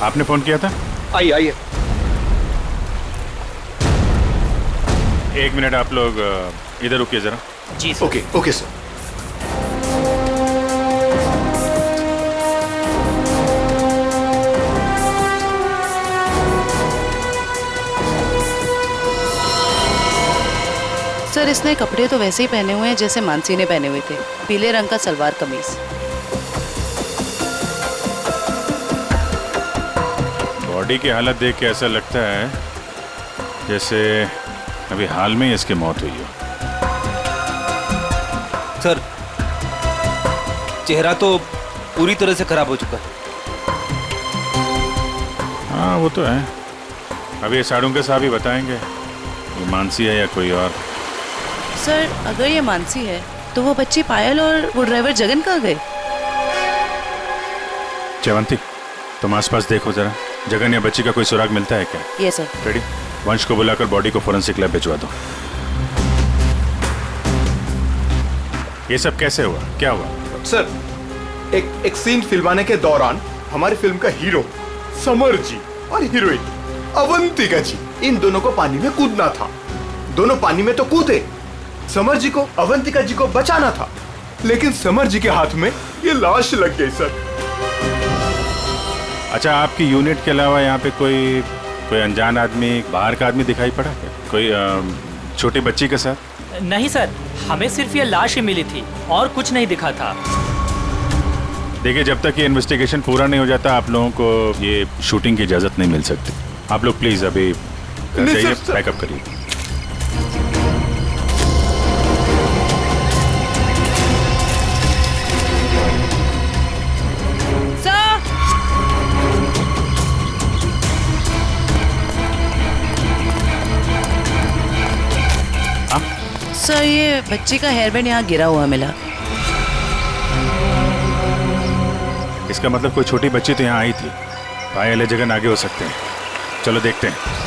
आपने फोन किया था? आइए आइए। एक मिनट, आप लोग इधर रुकिए जरा। जी sir. Okay okay sir. Sir इसने कपड़े तो वैसे ही पहने हुए हैं जैसे मानसी ने पहने हुए थे, पीले रंग का सलवार कमीज। बॉडी की हालत देख के ऐसा लगता है जैसे अभी हाल में ही इसकी मौत हुई हो। सर चेहरा तो पूरी तरह से खराब हो चुका है। हाँ वो तो है। अभी साड़ू के साहब ही बताएंगे ये मानसी है या कोई और। सर अगर ये मानसी है तो वो बच्ची पायल और वो ड्राइवर जगन कहाँ गए? जयवंती, तुम आसपास देखो जरा, जगन या बच्ची का कोई सुराग मिलता है क्या? ये सर। रेडी, वंश को बुलाकर बॉडी को फोरेंसिक लैब भिजवा दो। ये सब कैसे हुआ, क्या हुआ? सर एक सीन फिल्माने के दौरान हमारी फिल्म का हीरो समर जी और हीरोइन अवंतिका जी, इन दोनों को पानी में कूदना था। दोनों पानी में तो कूदे, समर जी को अवंतिका जी को बचाना था, लेकिन समर जी के हाथ में ये लाश लग गई सर। अच्छा, आपकी यूनिट के अलावा यहाँ पे कोई अनजान आदमी, बाहर का आदमी दिखाई पड़ा क्या? कोई छोटी बच्ची के साथ? नहीं सर, हमें सिर्फ ये लाश ही मिली थी और कुछ नहीं दिखा था। देखिए, जब तक ये इन्वेस्टिगेशन पूरा नहीं हो जाता आप लोगों को ये शूटिंग की इजाजत नहीं मिल सकती। आप लोग प्लीज अभी घर जाइए, पैकअप करिए। सर ये बच्ची का हेयर बैंड यहाँ गिरा हुआ मिला। इसका मतलब कोई छोटी बच्ची तो यहाँ आई थी। पायल या जगन आगे हो सकते हैं। चलो देखते हैं।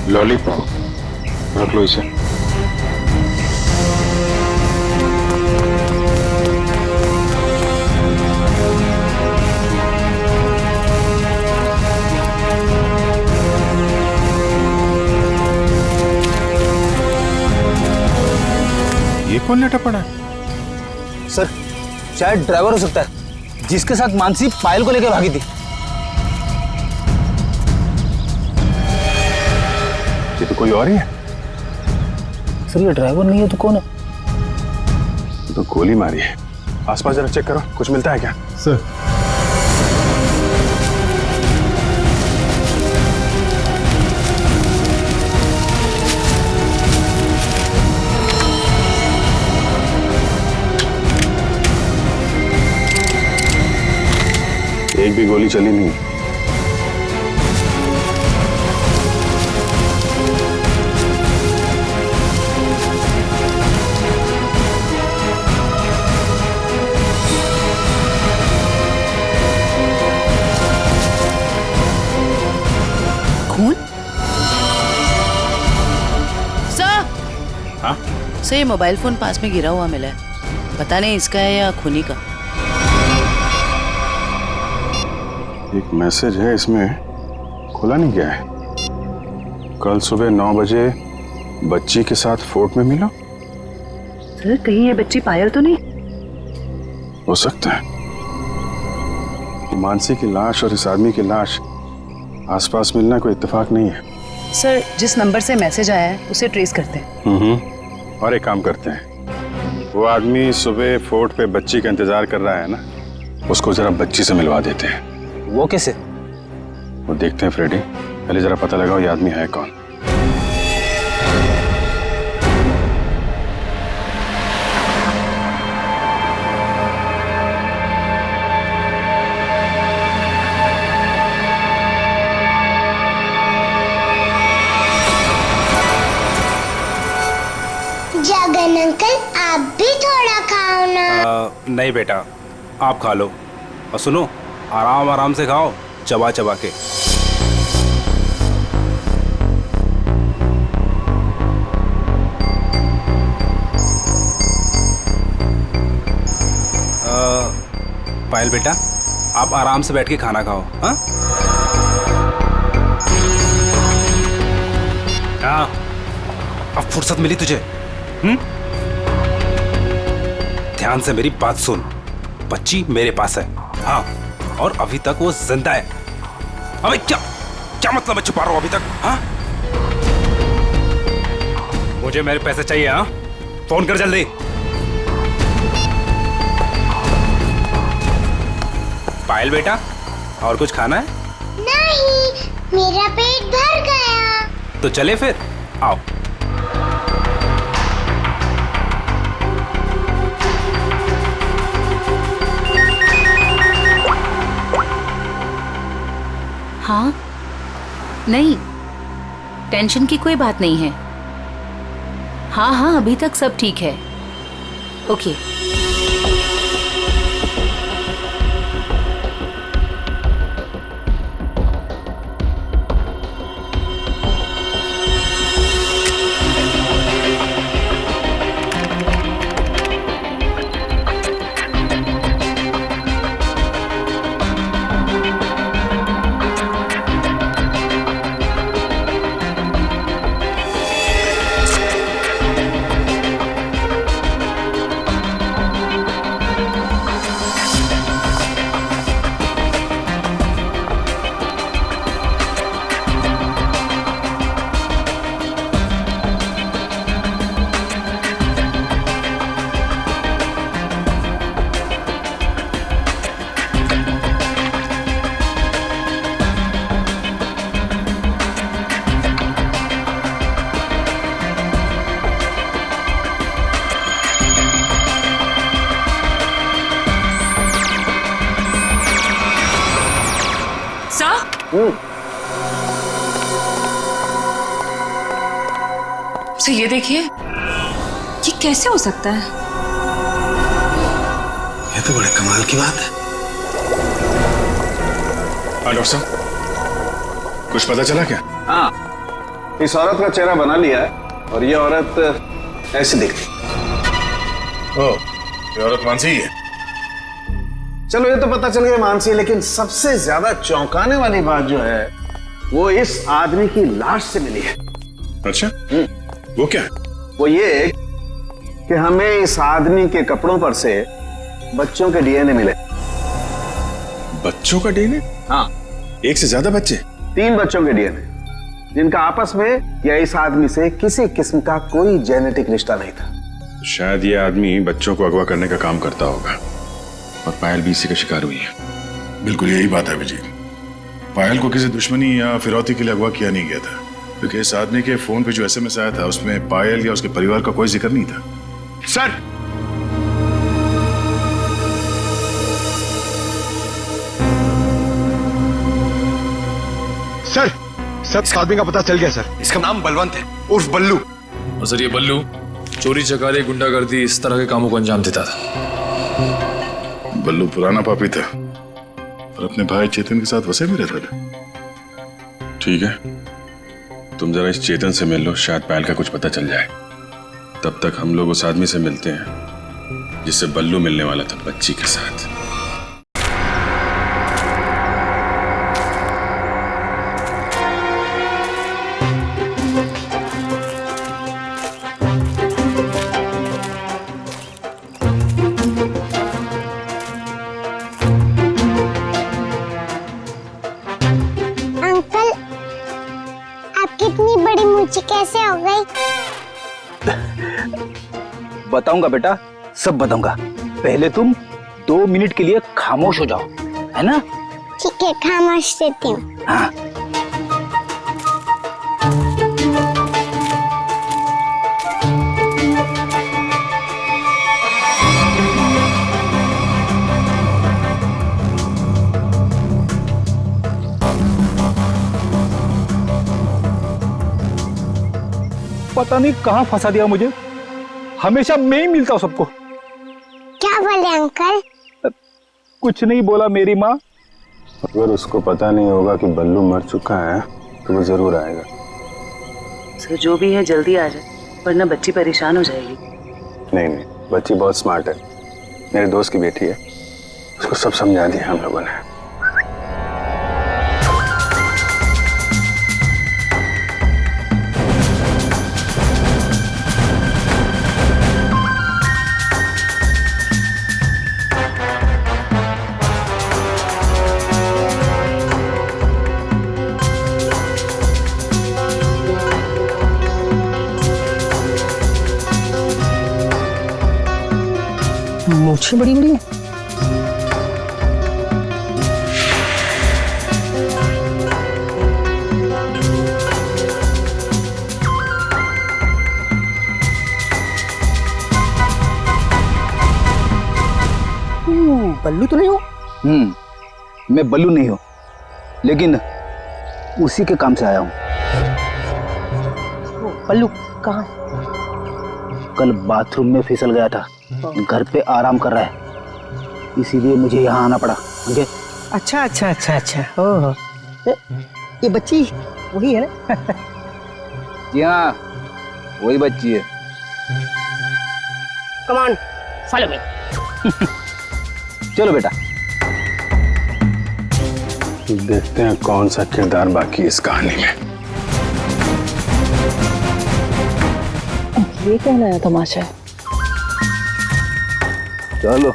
लॉलीपॉप रख लो इसे। ये कौन लेटा पड़ा है? सर शायद ड्राइवर हो सकता है जिसके साथ मानसी पायल को लेकर भागी थी। ये तो कोई और ही है। सर ये ड्राइवर नहीं है तो कौन है? तो गोली मारी है। आसपास जरा चेक करो, कुछ मिलता है क्या? सर एक भी गोली चली नहीं। खून? सर! हाँ? सर ये मोबाइल फोन पास में गिरा हुआ मिला है, पता नहीं इसका है या खूनी का। एक मैसेज है इसमें, खुला नहीं गया है। कल सुबह 9 बजे बच्ची के साथ फोर्ट में मिला। सर कहीं ये बच्ची पायल तो नहीं? हो सकता है। मानसी की लाश और इस आदमी की लाश आसपास मिलना कोई इत्तेफाक नहीं है। सर जिस नंबर से मैसेज आया है उसे ट्रेस करते हैं। और एक काम करते हैं, वो आदमी सुबह फोर्ट पे बच्ची का इंतजार कर रहा है ना, उसको जरा बच्ची से मिलवा देते हैं। वो कैसे? वो देखते हैं फ्रेडी, पहले जरा पता लगाओ ये आदमी है कौन। जगन अंकल आप भी थोड़ा खाओ ना। नहीं बेटा, आप खा लो और सुनो, आराम आराम से खाओ, चबा चबा के। पायल बेटा, आप आराम से बैठ के खाना खाओ। हाँ हाँ, अब फुर्सत मिली तुझे? ध्यान से मेरी बात सुन, बच्ची मेरे पास है। हाँ, और अभी तक वो जिंदा है। अबे क्या क्या मतलब है छुपा रहा हूं अभी तक? हाँ, मुझे मेरे पैसे चाहिए। हाँ, फोन कर जल्दी। पायल बेटा, और कुछ खाना है? नहीं, मेरा पेट भर गया। तो चले फिर, आओ। हाँ, नहीं, टेंशन की कोई बात नहीं है। हाँ हाँ, अभी तक सब ठीक है। ओके। तो ये देखिए, ये कैसे हो सकता है? ये तो बड़े कमाल की बात है। डॉक्टर साहब, कुछ पता चला क्या? हाँ, इस औरत का चेहरा बना लिया है और ये औरत ऐसे दिखती। ओह, ये औरत मानसी ही है। चलो ये तो पता चल गया मानसी, लेकिन सबसे ज्यादा चौंकाने वाली बात जो है वो इस आदमी की लाश से मिली है। अच्छा, वो क्या है? वो ये कि हमें इस आदमी के कपड़ों पर से बच्चों के डीएनए मिले। बच्चों का डीएनए? हाँ, एक से ज्यादा बच्चे? 3 बच्चों के डीएनए, जिनका आपस में या इस आदमी से किसी किस्म का कोई जेनेटिक रिश्ता नहीं था। शायद ये आदमी बच्चों को अगवा करने का काम करता होगा और पायल भी इसी का शिकार हुई है। बिल्कुल यही बात है विजय। पायल को किसी दुश्मनी या फिरौती के लिए अगवा किया नहीं गया था, क्योंकि इस आदमी के फोन पे जो एसएमएस आया था उसमें पायल या उसके परिवार का कोई जिक्र नहीं था। सर, सर इस आदमी का पता चल गया सर। इसका नाम बलवंत है, उर्फ बल्लू। और सर ये बल्लू चोरी चकारी गुंडागर्दी इस तरह के कामों को अंजाम देता था। बल्लू पुराना पापी था और अपने भाई चेतन के साथ वसे में रहता था। ठीक है, तुम जरा इस चेतन से मिल लो, शायद पायल का कुछ पता चल जाए। तब तक हम लोग उस आदमी से मिलते हैं जिससे बल्लू मिलने वाला था बच्ची के साथ। अंकल, आपकी इतनी बड़ी मूंछें कैसे हो गई? बताऊंगा बेटा, सब बताऊंगा। पहले तुम 2 मिनट के लिए खामोश हो जाओ, है ना? ठीक है, खामोश रहती हूँ। हाँ। पता नहीं कहाँ फंसा दिया मुझे, हमेशा मैं ही मिलता हूँ सबको। क्या बोले अंकल? कुछ नहीं बोला मेरी माँ। अगर उसको पता नहीं होगा कि बल्लू मर चुका है तो वो जरूर आएगा। सर जो भी है जल्दी आ जाए, वरना बच्ची परेशान हो जाएगी। नहीं नहीं, बच्ची बहुत स्मार्ट है, मेरे दोस्त की बेटी है, उसको सब समझा दिया हम लोगों ने। मूछें बड़ी बड़ी हैं। बल्लू तो नहीं हो? मैं बल्लू नहीं हूँ, लेकिन उसी के काम से आया हूँ। बल्लू कहाँ? कल बाथरूम में फिसल गया था, घर पे आराम कर रहा है, इसीलिए मुझे यहाँ आना पड़ा। समझे? अच्छा अच्छा अच्छा अच्छा। ओह, ये बच्ची वही है ना? जी हाँ, वही बच्ची है। Come on, follow me. चलो बेटा। देखते हैं कौन सा किरदार बाकी इस कहानी में। ये क्या नया तमाशा है? चलो।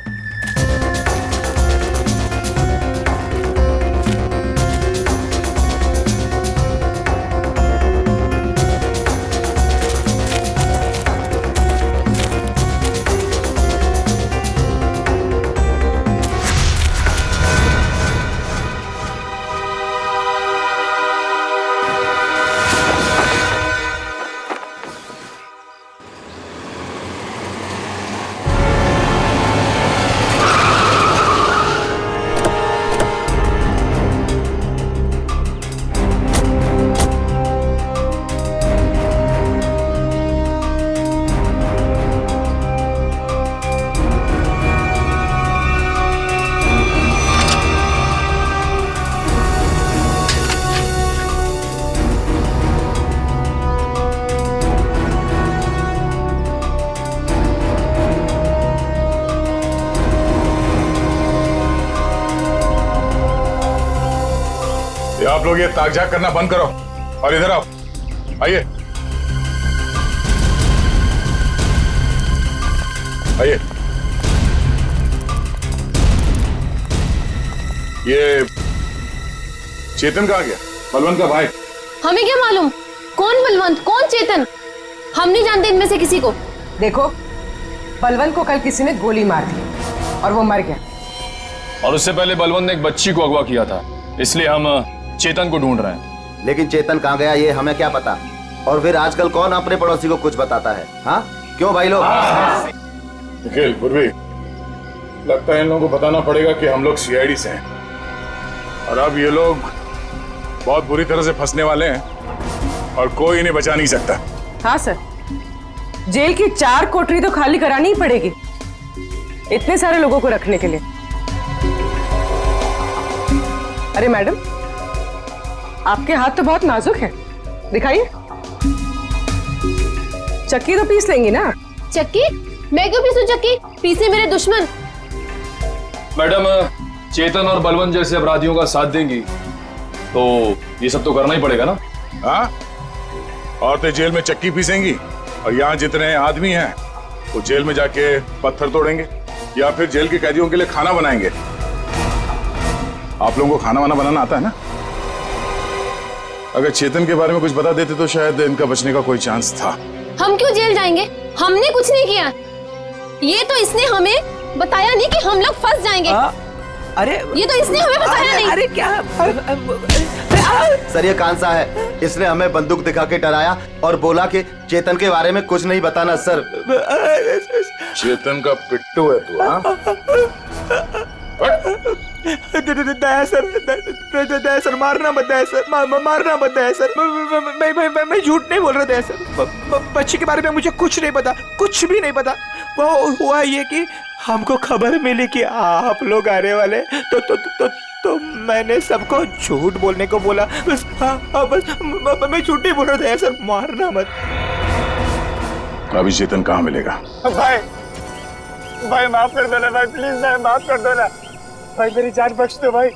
आप लोग ये ताक-झाक करना बंद करो और इधर आओ। आइए आइए। ये चेतन कहाँ गया? बलवंत का भाई। हमें क्या मालूम कौन बलवंत कौन चेतन, हम नहीं जानते इनमें से किसी को। देखो, बलवंत को कल किसी ने गोली मार दी और वो मर गया। और उससे पहले बलवंत ने एक बच्ची को अगवा किया था, इसलिए हम चेतन को ढूंढ रहे हैं। लेकिन चेतन कहाँ गया ये हमें क्या पता। और फिर आजकल कौन अपने पड़ोसी को कुछ बताता है? हाँ क्यों भाई लोग? निखिल, पूर्वी, लगता है इन लोगों को बताना पड़ेगा कि हम लोग सीआईडी से हैं और अब ये लोग बहुत बुरी तरह से फंसने वाले हैं और कोई इन्हें बचा नहीं सकता। हाँ सर, जेल की 4 कोठरी तो खाली करानी ही पड़ेगी इतने सारे लोगों को रखने के लिए। अरे मैडम, आपके हाथ तो बहुत नाजुक है, दिखाइए। चक्की तो पीस लेंगी ना? चक्की? मैं क्यों पीसूं चक्की? पीसे मेरे दुश्मन। मैडम, चेतन और बलवंत जैसे अपराधियों का साथ देंगी तो ये सब तो करना ही पड़ेगा ना। हाँ, औरतें जेल में चक्की पीसेंगी और यहाँ जितने आदमी हैं वो जेल में जाके पत्थर तोड़ेंगे या फिर जेल के कैदियों के लिए खाना बनाएंगे। आप लोगों को खाना वाना बनाना आता है ना? अगर चेतन के बारे में कुछ बता देते तो शायद इनका बचने का कोई चांस था। हम क्यों जेल जाएंगे? हमने कुछ नहीं किया। ये तो इसने हमें बताया नहीं कि हम लोग फंस जाएंगे। अरे ये तो इसने हमें बताया नहीं। अरे क्या सर ये कांसा है, इसने हमें बंदूक दिखा के डराया और बोला कि चेतन के बारे में कुछ नहीं बताना सर। चेतन का पिट्टू है तू, हाँ? दया सर, मारना मत दया सर, मारना मत दया सर। मैं झूठ नहीं बोल रहा दया सर। बच्ची के बारे में मुझे कुछ नहीं पता, कुछ भी नहीं पता। वो हुआ ये कि हमको खबर मिली कि आप लोग आने वाले, तो मैंने सबको झूठ बोलने को बोला। बस बस मैं झूठ नहीं बोल रहा दया सर, मारना मत। अभी चेतन कहाँ मिलेगा? भाई माफ कर दो ना भाई, प्लीज भाई माफ कर दो ना भाई, मेरी जान बख्श दो भाई।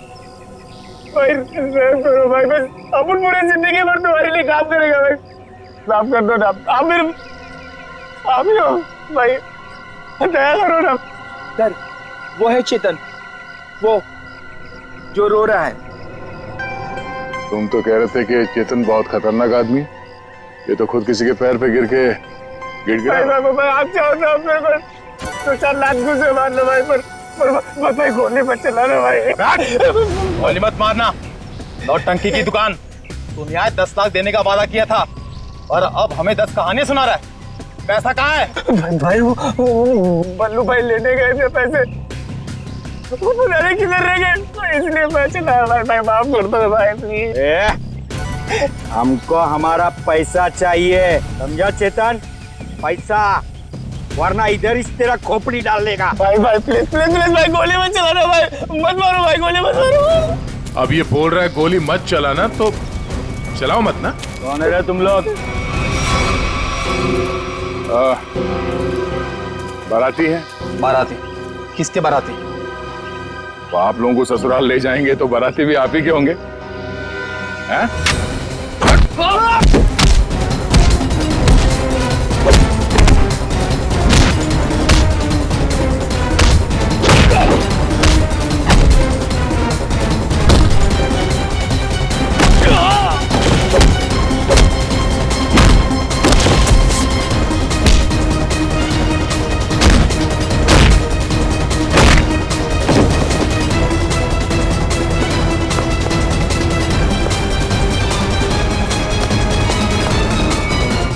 भाई करो भाई, बस अपन पूरी जिंदगी भर तुम्हारे लिए काम करेगा भाई। माफ कर दो ना आप, मेरे आप ही हो भाई, दया करो ना। सर वो है चेतन, वो जो रो रहा है। तुम तो कह रहे थे कि चेतन बहुत खतरनाक आदमी, ये तो खुद किसी के पैर पे गिर के गिर गया। भाई आप चाहो तो मेरे को 2-4 लाख घुसे मार लो भाई, पर भाई गोली मत चलाना भाई। गोली मत मारना, नौटंकी की दुकान। तुम यहाँ 10 लाख देने का वादा किया था और अब हमें 10 कहानियां सुना रहा है। पैसा कहाँ है? भाई वो बल्लू भाई लेने गए थे पैसे, वो पता नहीं किधर रह गए, तो इसलिए मैं चला। भाई माफ कर दो भाई प्लीज। हमको हमारा पैसा चाहिए, समझा चेतन? पैसा, वरना इधर इस तेरा खोपड़ी डाल देगा। भाई प्लीज भाई गोली मत चलाना भाई, मत मारो भाई, गोली मत मारो। अब ये बोल रहा है गोली मत चलाना, तो चलाओ मत ना। कौन है तुम लोग? बाराती है। बाराती? किसके बाराती? तो आप लोगों को ससुराल ले जाएंगे तो बाराती भी आप ही के होंगे, हैं?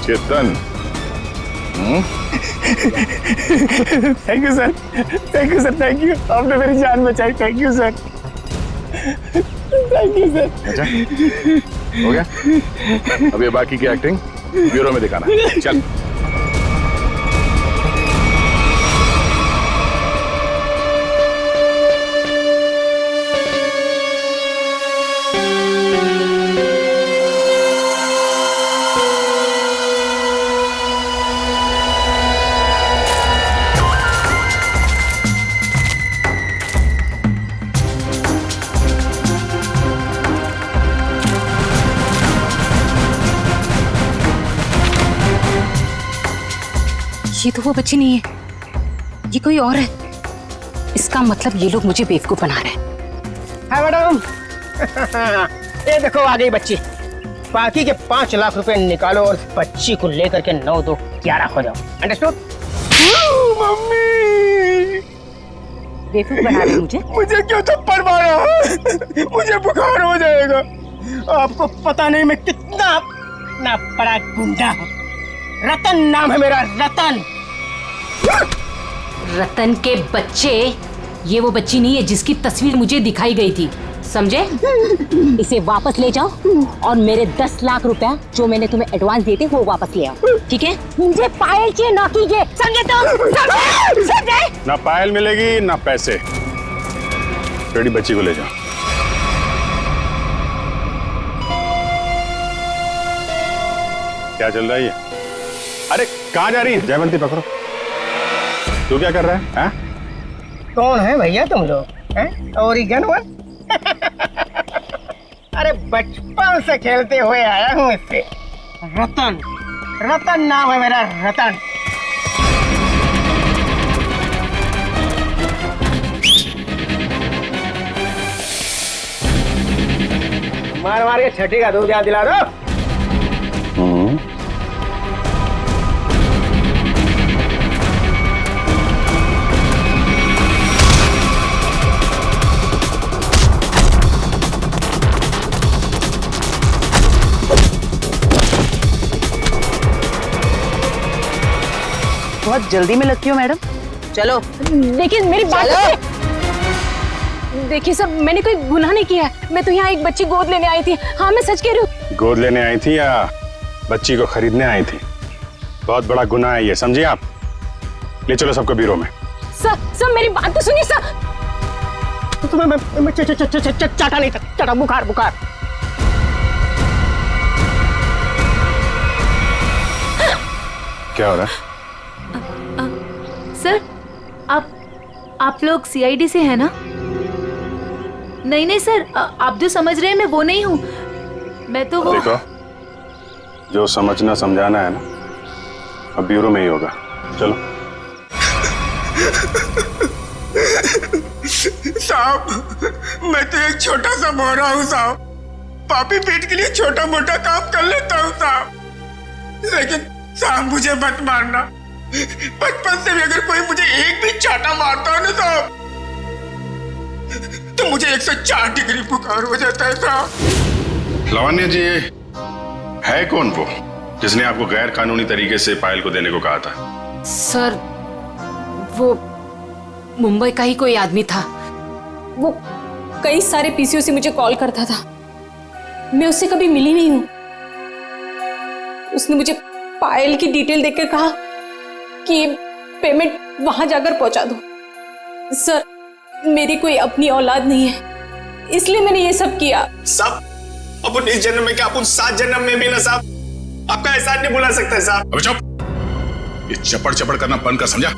Chetan, thank you sir, thank you sir, thank you. आपने मेरी जान बचाई, thank you sir, thank you sir. अच्छा हो गया, अब ये बाकी की एक्टिंग ब्यूरो में दिखाना। चल। ये तो वो बच्ची नहीं है, ये कोई और है। इसका मतलब ये लोग मुझे बेवकूफ बना रहे हैं। हाँ मैडम, ये देखो आ गई बच्ची। बाकी के 5 लाख रुपए निकालो और बच्ची को लेकर के 9 2 11 हो जाओ। अंडरस्टूड? मम्मी बेवकूफ बना रहे मुझे। मुझे क्यों थप्पड़ मारा? मुझे बुखार हो जाएगा। आपको पता नहीं मैं कितना बड़ा गुंडा हूँ। रतन नाम है मेरा, रतन। रतन के बच्चे, ये वो बच्ची नहीं है जिसकी तस्वीर मुझे दिखाई गई थी, समझे? इसे वापस ले जाओ और मेरे 10 लाख रुपया जो मैंने तुम्हें एडवांस दिए थे वो वापस ले आओ, ठीक है? मुझे पायल चाहिए, ना कीजिए, समझे तुम? समझे? ना पायल मिलेगी ना पैसे। बेटी बच्ची को ले जाओ। क्या चल रहा है ये? अरे कहाँ जा रही है? जयवंती पकड़ो। तू क्या कर रहा है? कौन है भैया तुम लोग? Oregon one? अरे बचपन से खेलते हुए आया हूँ इससे। रतन, रतन नाम है मेरा, रतन। मार मार के छठी का दूध याद दिला दो। बहुत जल्दी में लगती हो मैडम। चलो देखिए मेरी बात, देखिए सर मैंने कोई गुनाह नहीं किया है। मैं तो यहाँ एक बच्ची गोद लेने आई थी। हाँ मैं सच कह रही हूँ। गोद लेने आई थी या बच्ची को खरीदने आई थी? बहुत बड़ा गुनाह है ये, समझिए आप। ले चलो सबको ब्यूरो में। सर मेरी बात तो सुनिए सर। चाटा नहीं, चाटा बुखार बुखार। क्या हो रहा है? सर आप लोग सीआईडी से हैं ना? नहीं नहीं सर, आप जो समझ रहे हैं मैं वो नहीं हूँ। मैं तो वो... देखो, जो समझना समझाना है ना अब ब्यूरो में ही होगा। चलो। साहब मैं तो एक छोटा सा मोहरा हूँ साहब। पापी पेट के लिए छोटा मोटा काम कर लेता हूँ साहब, लेकिन साहब मुझे मत मारना। बचपन से भी अगर कोई मुझे एक भी चाटा मारता है ना साहब तो मुझे 104 डिग्री बुखार हो जाता है साहब। लावण्य जी, है कौन वो जिसने आपको गैर कानूनी तरीके से पायल को देने को कहा था? सर वो मुंबई का ही कोई आदमी था। वो कई सारे पीसीओ से मुझे कॉल करता था। मैं उससे कभी मिली नहीं हूं। उसने मुझे पायल की डिटेल देकर कहा कि पेमेंट वहां जाकर पहुंचा दो। सर मेरी कोई अपनी औलाद नहीं है, इसलिए मैंने ये सब किया। साहब अपन इस जन्म में क्या अपन 7 जन्म में भी ना साहब आपका एहसान नहीं भुला सकता साहब। अबे चुप, ये चपड़ चपड़ करना बंद कर, समझा?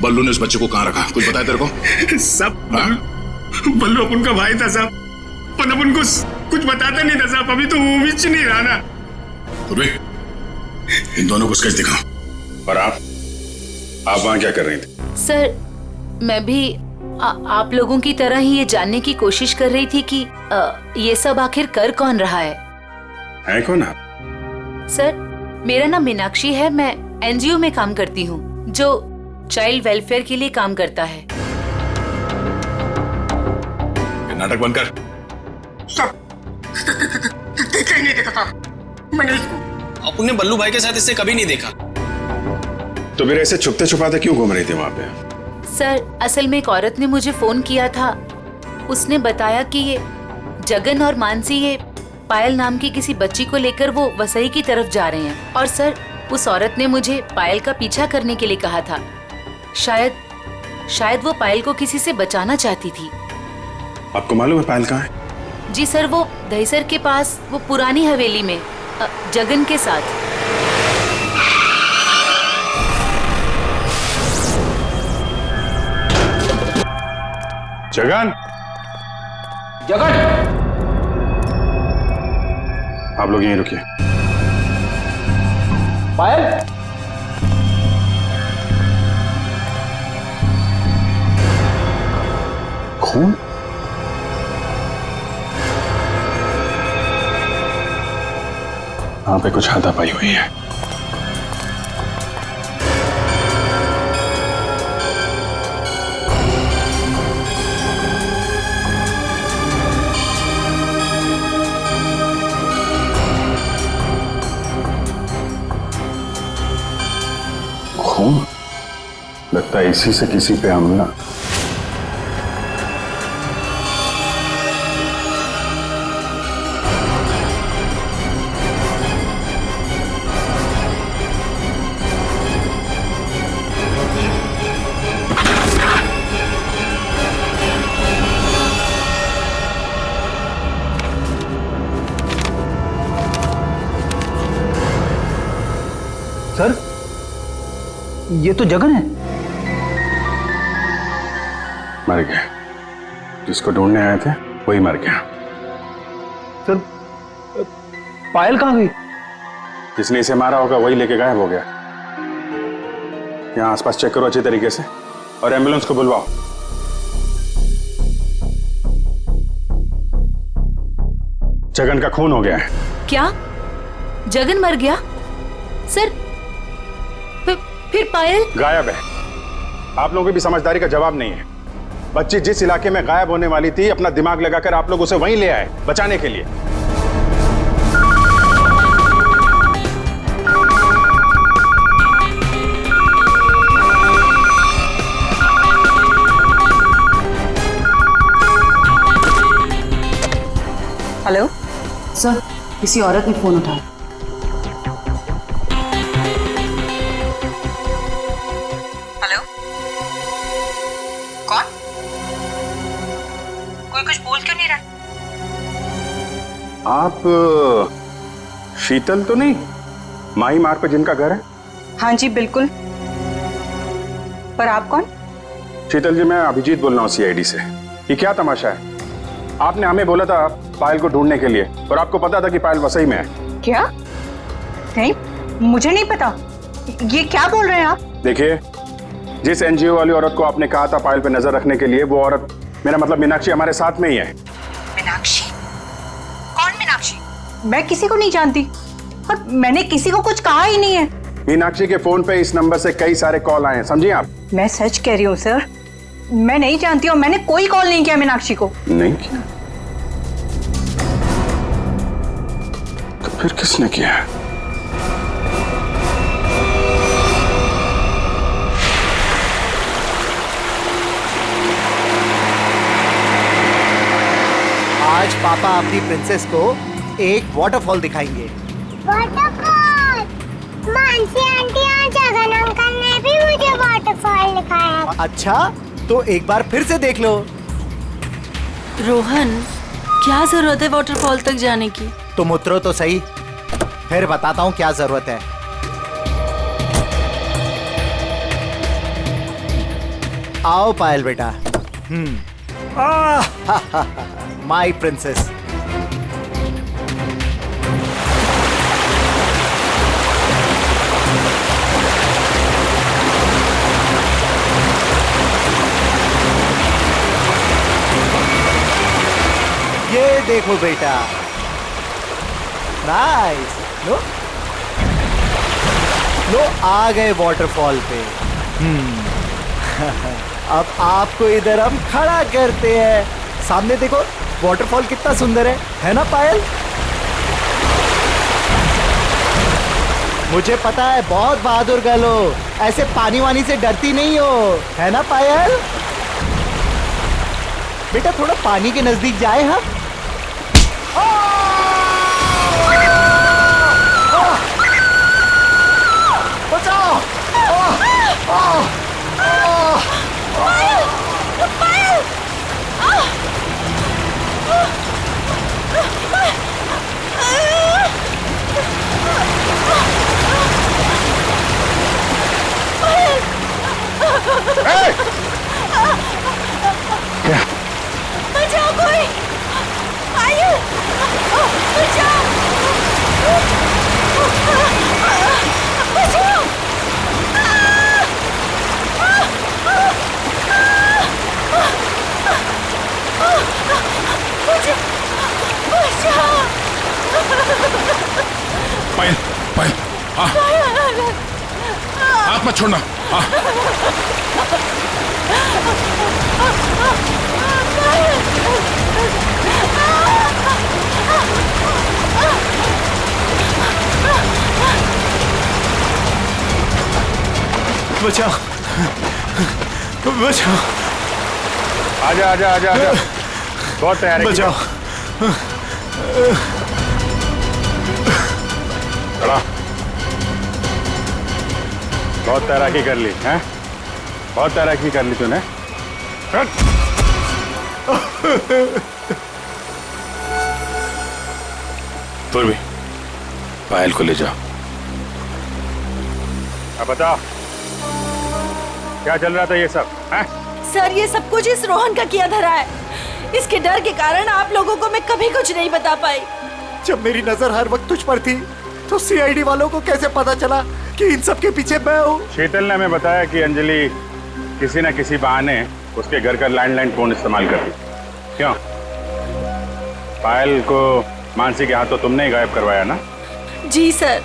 बल्लू ने उस बच्चे को कहां रखा, कुछ बताया तेरे को? सब बल्लू अपन का भाई था साहब, पर अपन को कुछ बताता नहीं था साहब। अभी तो वो भी नहीं रहा ना। इन दोनों को स्केच दिखाओ। और आप वहां क्या कर रही थी? सर मैं भी आप लोगों की तरह ही ये जानने की कोशिश कर रही थी कि ये सब आखिर कर कौन रहा है कौन आप? सर मेरा नाम मीनाक्षी है। मैं एनजीओ में काम करती हूँ जो चाइल्ड वेलफेयर के लिए काम करता है। नाटक बंद कर। देखा ही नहीं देखा था मैंने इसको। अपने बल्लू भाई के साथ इससे कभी नहीं देखा। तो फिर ऐसे छुपते छुपाते क्यों घूम रही थी वहां पे? सर असल में एक औरत ने मुझे फोन किया था। उसने बताया कि ये जगन और मानसी ये पायल नाम की किसी बच्ची को लेकर वो वसई की तरफ जा रहे हैं। और सर उस औरत ने मुझे पायल का पीछा करने के लिए कहा था। शायद वो पायल को किसी से बचाना चाहती थी। आपको मालूम है पायल कहाँ है? जी सर, वो दहीसर के पास वो पुरानी हवेली में जगन के साथ। जगन, आप लोग यहीं रुकिए। पायल खून? वहां पे कुछ हाथापाई हुई है। खून? लगता है इसी से किसी पे हमला। सर ये तो जगन है। मर गया। जिसको ढूंढने आए थे वही मर गया। सर पायल कहाँ गई? जिसने इसे मारा होगा वही लेके गायब हो गया। यहाँ आसपास चेक करो अच्छी तरीके से और एम्बुलेंस को बुलवाओ। जगन का खून हो गया है। क्या जगन मर गया? सर फिर पायल गायब है। आप लोगों की भी समझदारी का जवाब नहीं है। बच्ची जिस इलाके में गायब होने वाली थी अपना दिमाग लगाकर आप लोग उसे वहीं ले आए बचाने के लिए। सर किसी औरत ने फोन उठाया। हेलो, कौन? कोई कुछ बोल क्यों नहीं रहा? आप शीतल तो नहीं? माही मार्ग पे जिनका घर है? हाँ जी बिल्कुल। पर आप कौन? शीतल जी, मैं अभिजीत बोल रहा हूँ सीआईडी से। ये क्या तमाशा है? आपने हमें बोला था पायल को ढूंढने के लिए, और आपको पता था कि पायल वसई में है। क्या? नहीं, मुझे नहीं पता। ये क्या बोल रहे हैं आप? देखिए, जिस एनजीओ वाली औरत को आपने कहा था पायल पे नजर रखने के लिए, वो औरत, मेरा मतलब मीनाक्षी, हमारे साथ में ही है। मीनाक्षी? कौन मीनाक्षी? मैं किसी को नहीं जानती और मैंने किसी को कुछ कहा ही नहीं है। मीनाक्षी के फोन पे इस नंबर से कई सारे कॉल आए हैं, समझिए आप। मैं सच कह रही हूँ सर, मैं नहीं जानती और मैंने कोई कॉल नहीं किया मीनाक्षी को। नहीं किया? तो फिर किसने किया? आज पापा अपनी प्रिंसेस को एक वाटरफॉल दिखाएंगे। वाटरफॉल? मानसी आंटी और जगन अंकल ने भी मुझे वाटरफॉल दिखाया। अच्छा, तो एक बार फिर से देख लो। रोहन, क्या जरूरत है वाटरफॉल तक जाने की? तुम उतरो तो सही, फिर बताता हूँ क्या जरूरत है। आओ पायल बेटा। My princess. ये देखो बेटा, नाइस। लो आ गए वाटरफॉल पे। अब आपको इधर हम खड़ा करते हैं। सामने देखो वाटरफॉल कितना सुंदर है ना पायल? मुझे पता है बहुत बहादुर गर्ल हो, ऐसे पानी वानी से डरती नहीं हो, है ना पायल? बेटा थोड़ा पानी के नजदीक जाए हम। बचाओ! क्या? बचाओ कोई! पायल! बचाओ! बचाओ! पायल, पायल, हाथ मत छोड़ना। बचाओ, बचाओ। आजा आजा आजा आजा, बहुत तैयार है। बचाओ। खड़ा। बहुत तैराकी कर ली हैं? बहुत तैराकी कर ली तूने। फिर भी पायल को ले जाओ। अब बता, क्या चल रहा था ये सब? हैं? सर, ये सब कुछ इस रोहन का किया धरा है। इसके डर के कारण आप लोगों को मैं कभी कुछ नहीं बता पाई। जब मेरी नजर हर वक्त तुझ पर थी, तो सीआईडी वालों को कैसे पता चला कि इन सब के पीछे मैं हूँ? शीतल ने हमें बताया कि अंजलि किसी न किसी बहाने उसके घर का लैंडलाइन फोन इस्तेमाल करती। क्यों? पायल को मानसी के हाथों तुमने ही गायब करवाया ना? जी सर,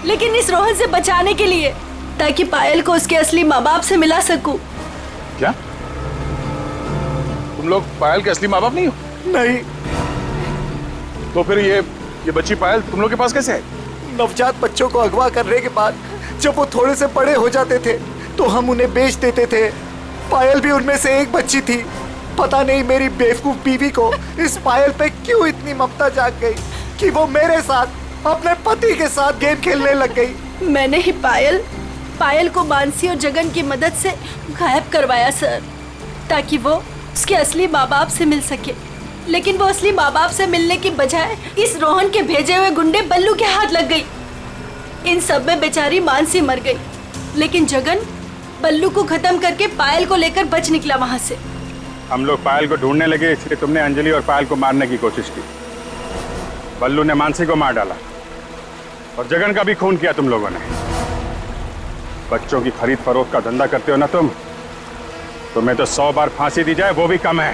लेकिन इस रोहन से बचाने के लिए, ताकि पायल को उसके असली माँ बाप से मिला सकूं। क्या तुम लोग पायल के असली माँ बाप नहीं हो? नहीं। तो फिर ये बच्ची पायल तुम लोग के पास कैसे है? नवजात बच्चों को अगवा करने के बाद जब वो थोड़े से बड़े हो जाते थे तो हम उन्हें बेच देते थे। पायल भी उनमें से एक बच्ची थी। पता नहीं मेरी बेवकूफ बीवी को इस पायल पे क्यों इतनी ममता जाग गई। कि वो मेरे साथ अपने पति के साथ गेम खेलने लग गई। मैंने ही पायल को मानसी और जगन की मदद से गायब करवाया सर, ताकि वो उसके असली माँ बाप से मिल सके। लेकिन वो असली माँ बाप से मिलने की बजाय इस रोहन के भेजे हुए गुंडे बल्लू के हाथ लग गई। इन सब में बेचारी मानसी मर गई, लेकिन जगन बल्लू को खत्म करके पायल को लेकर बच निकला वहां से। हम लोग पायल को ढूंढने लगे, इसलिए तुमने अंजलि और पायल को मारने की कोशिश की। बल्लू ने मानसी को मार डाला और जगन का भी खून किया तुम लोगों ने। बच्चों की खरीद फरोख्त का धंधा करते हो ना तुम, तुम्हें तो 100 बार फांसी दी जाए वो भी कम है।